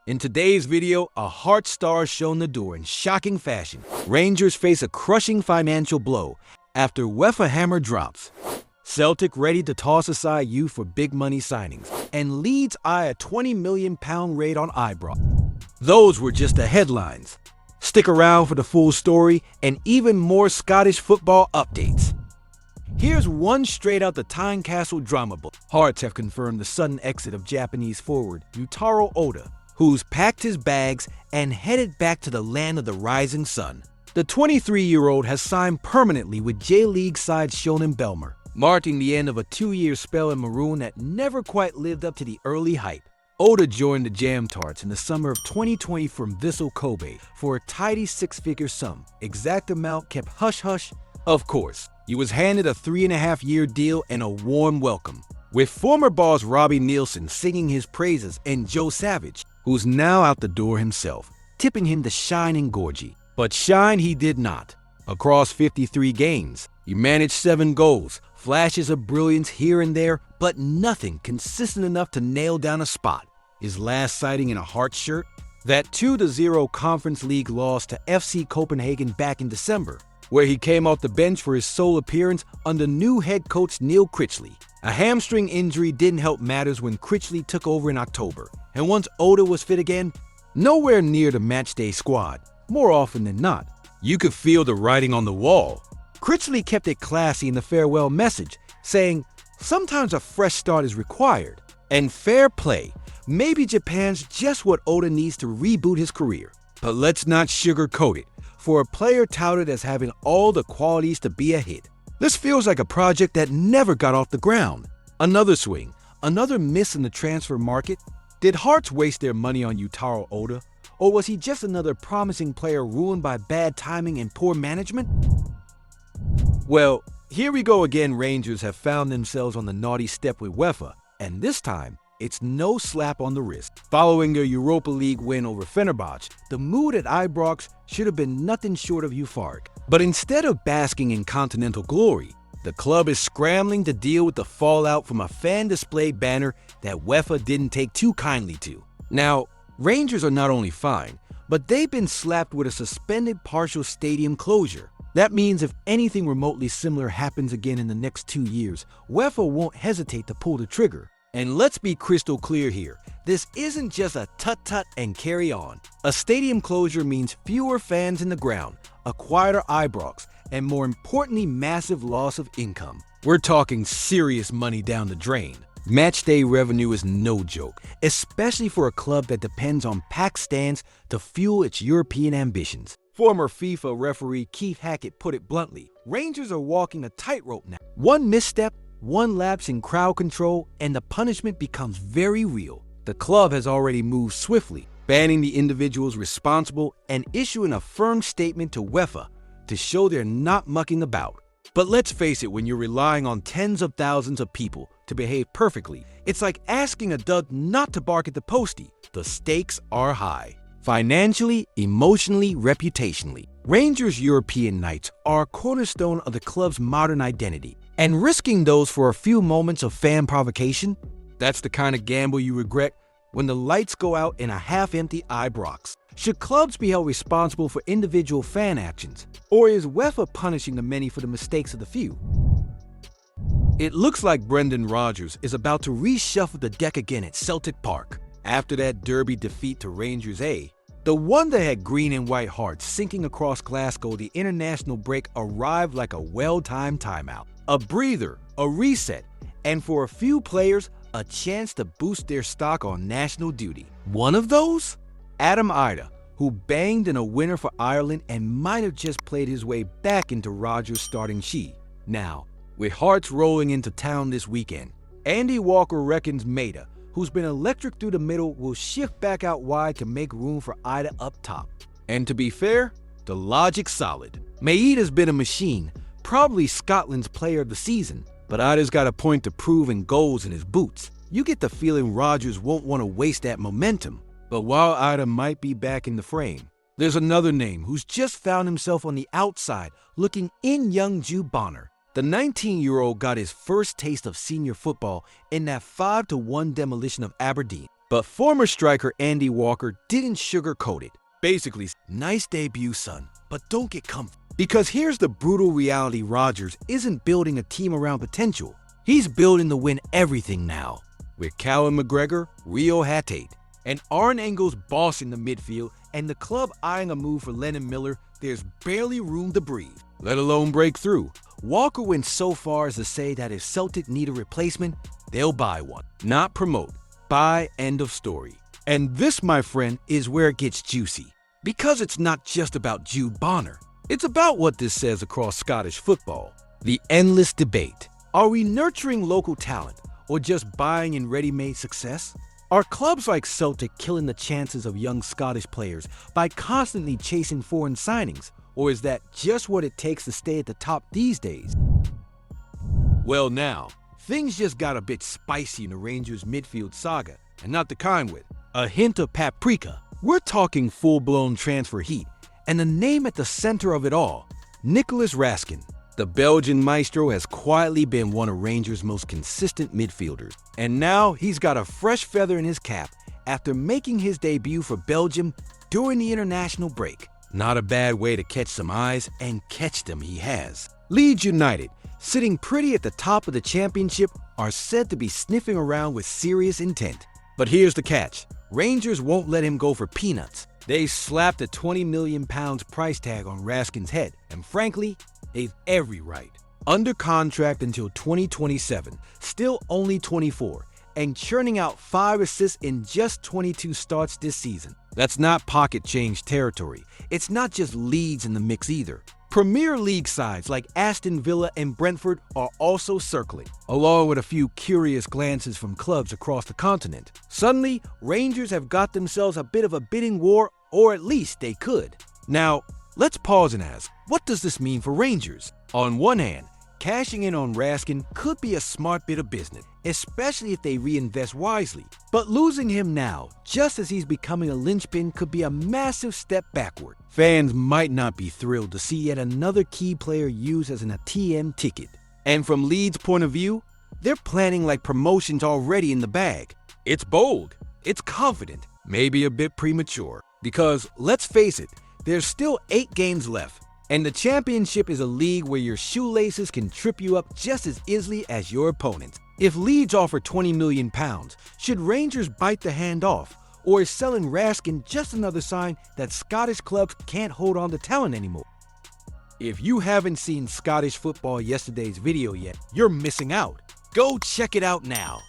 In today's video, a Heart star is shown the door in shocking fashion. Rangers face a crushing financial blow after UEFA hammer drops. Celtic ready to toss aside youth for big money signings. And Leeds eye a £20 million raid on Ibrox. Those were just the headlines. Stick around for the full story and even more Scottish football updates. Here's one straight out the Tynecastle drama book. Hearts have confirmed the sudden exit of Japanese forward Yutaro Oda, who's packed his bags and headed back to the land of the rising sun. The 23-year-old has signed permanently with J-League side Shonen Belmer, marking the end of a 2-year spell in Maroon that never quite lived up to the early hype. Oda joined the Jam Tarts in the summer of 2020 from Vissel Kobe for a tidy 6-figure sum. Exact amount kept hush-hush. Of course, he was handed a 3.5-year deal and a warm welcome, with former boss Robbie Nielsen singing his praises and Joe Savage, who's now out the door himself, tipping him to shine in Gorgie. But shine he did not. Across 53 games, he managed 7 goals, flashes of brilliance here and there, but nothing consistent enough to nail down a spot. His last sighting in a Hearts shirt? That 2-0 Conference League loss to FC Copenhagen back in December, where he came off the bench for his sole appearance under new head coach Neil Critchley. A hamstring injury didn't help matters when Critchley took over in October, and once Oda was fit again, nowhere near the matchday squad. More often than not, you could feel the writing on the wall. Critchley kept it classy in the farewell message, saying, "Sometimes a fresh start is required, and fair play. Maybe Japan's just what Oda needs to reboot his career." But let's not sugarcoat it. For a player touted as having all the qualities to be a hit, this feels like a project that never got off the ground. Another swing, another miss in the transfer market. Did Hearts waste their money on Yutaro Oda? Or was he just another promising player ruined by bad timing and poor management? Well, here we go again. Rangers have found themselves on the naughty step with UEFA, and this time, it's no slap on the wrist. Following their Europa League win over Fenerbahce, the mood at Ibrox should have been nothing short of euphoric. But instead of basking in continental glory, the club is scrambling to deal with the fallout from a fan-displayed banner that UEFA didn't take too kindly to. Now, Rangers are not only fine, but they've been slapped with a suspended partial stadium closure. That means if anything remotely similar happens again in the next 2 years, UEFA won't hesitate to pull the trigger. And let's be crystal clear here, this isn't just a tut-tut and carry on. A stadium closure means fewer fans in the ground, a quieter Ibrox, and more importantly, massive loss of income. We're talking serious money down the drain. Matchday revenue is no joke, especially for a club that depends on packed stands to fuel its European ambitions. Former FIFA referee Keith Hackett put it bluntly, Rangers are walking a tightrope now. One misstep, one lapse in crowd control, and the punishment becomes very real. The club has already moved swiftly, banning the individuals responsible and issuing a firm statement to UEFA to show they're not mucking about. But let's face it, when you're relying on tens of thousands of people to behave perfectly, it's like asking a dog not to bark at the postie. The stakes are high. Financially, emotionally, reputationally. Rangers' European nights are a cornerstone of the club's modern identity, and risking those for a few moments of fan provocation, that's the kind of gamble you regret when the lights go out in a half-empty Ibrox. Should clubs be held responsible for individual fan actions, or is UEFA punishing the many for the mistakes of the few? It looks like Brendan Rodgers is about to reshuffle the deck again at Celtic Park. After that derby defeat to Rangers A, the one that had green and white hearts sinking across Glasgow, the international break arrived like a well-timed timeout. A breather, a reset, and for a few players, a chance to boost their stock on national duty. One of those? Adam Ida, who banged in a winner for Ireland and might have just played his way back into Rodgers' starting sheet. Now, with Hearts rolling into town this weekend, Andy Walker reckons Maida, who's been electric through the middle, will shift back out wide to make room for Ida up top. And to be fair, the logic's solid. Maida's been a machine, probably Scotland's player of the season, but Ida's got a point to prove in goals in his boots. You get the feeling Rodgers won't want to waste that momentum. But while Ida might be back in the frame, there's another name who's just found himself on the outside looking in, young Jude Bonnar. The 19-year-old got his first taste of senior football in that 5-1 demolition of Aberdeen. But former striker Andy Walker didn't sugarcoat it. Basically, nice debut, son, but don't get comfy. Because here's the brutal reality: Rodgers isn't building a team around potential. He's building to win everything now. With Callum McGregor, Rio Hatate, and Aaron Engels bossing the midfield, and the club eyeing a move for Lennon Miller, there's barely room to breathe, let alone break through. Walker went so far as to say that if Celtic need a replacement, they'll buy one. Not promote. Buy, end of story. And this, my friend, is where it gets juicy. Because it's not just about Jude Bonnar. It's about what this says across Scottish football. The endless debate. Are we nurturing local talent or just buying in ready-made success? Are clubs like Celtic killing the chances of young Scottish players by constantly chasing foreign signings? Or is that just what it takes to stay at the top these days? Well now, things just got a bit spicy in the Rangers midfield saga, and not the kind with a hint of paprika. We're talking full-blown transfer heat, and the name at the center of it all, Nicolas Raskin. The Belgian maestro has quietly been one of Rangers' most consistent midfielders, and now he's got a fresh feather in his cap after making his debut for Belgium during the international break. Not a bad way to catch some eyes, and catch them he has. Leeds United, sitting pretty at the top of the championship, are said to be sniffing around with serious intent. But here's the catch. Rangers won't let him go for peanuts. They slapped a £20 million price tag on Raskin's head, and frankly, they've every right. Under contract until 2027, still only 24, and churning out 5 assists in just 22 starts this season. That's not pocket change territory. It's not just Leeds in the mix either. Premier League sides like Aston Villa and Brentford are also circling, along with a few curious glances from clubs across the continent. Suddenly, Rangers have got themselves a bit of a bidding war, or at least they could. Now, let's pause and ask, what does this mean for Rangers? On one hand, cashing in on Raskin could be a smart bit of business, especially if they reinvest wisely. But losing him now, just as he's becoming a linchpin, could be a massive step backward. Fans might not be thrilled to see yet another key player used as an ATM ticket. And from Leeds' point of view, they're planning like promotion's already in the bag. It's bold, it's confident, maybe a bit premature. Because, let's face it, there's still 8 games left. And the championship is a league where your shoelaces can trip you up just as easily as your opponents. If Leeds offer £20 million, should Rangers bite the hand off? Or is selling Raskin just another sign that Scottish clubs can't hold on to talent anymore? If you haven't seen Scottish Football Yesterday's video yet, you're missing out. Go check it out now.